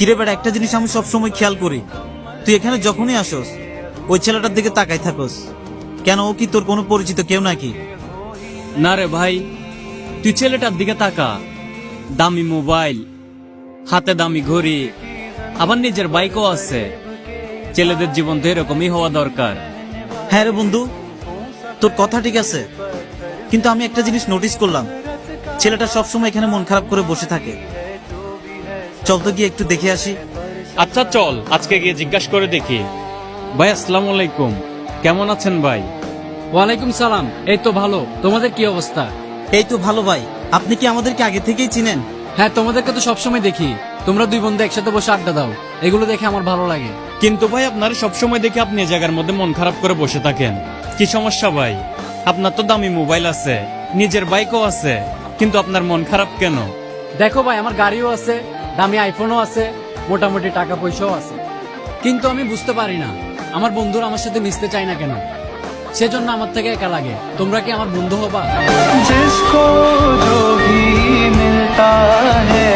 কিরে বেটা, একটা জিনিস আমি সবসময় খেয়াল করি, তুই এখানে যখনই আসোস ওই ছেলেটার দিকে তাকাই থাকোস কেন? ও কি তোর কোনো পরিচিত কেউ নাকি? না রে ভাই, তুই ছেলেটার দিকে তাকা। দামি মোবাইল, হাতে দামি ঘড়ি, আবার নিজের বাইকও আছে। ছেলেদের জীবন তো এরকমই হওয়া দরকার। হ্যাঁ রে বন্ধু, তোর কথা ঠিক আছে, কিন্তু আমি একটা জিনিস নোটিস করলাম, ছেলেটা সবসময় এখানে মন খারাপ করে বসে থাকে। চল তো গিয়ে একটু দেখে আসি। আচ্ছা চল, আজকে গিয়ে জিজ্ঞাসা করে দেখি। ভাই আসসালামু আলাইকুম, কেমন আছেন ভাই? ওয়ালাইকুম সালাম। এই তো ভালো, তোমাদের কি অবস্থা? এই তো ভালো ভাই। আপনি কি আমাদেরকে আগে থেকেই চিনেন? হ্যাঁ, তোমাদেরকে তো সবসময় দেখি, তোমরা দুই বন্ধু একসাথে বসে আড্ডা দাও, এগুলো দেখে আমার ভালো লাগে। কিন্তু ভাই আপনার সবসময় দেখে আপনি এই জায়গার মধ্যে মন খারাপ করে বসে থাকেন, কি সমস্যা ভাই? আপনার তো দামি মোবাইল আছে, নিজের বাইকও আছে, কিন্তু আপনার মন খারাপ কেন? দেখো ভাই, আমার গাড়িও আছে, দামি আইফোনও আছে, মোটামুটি টাকা পয়সাও আছে, কিন্তু আমি বুঝতে পারি না আমার বন্ধুরা আমার সাথে মিশতে চায় না কেন। সেজন্য আমার থেকে একা লাগে। তোমরা কি আমার বন্ধু হবা? जिसको जो भी मिलता है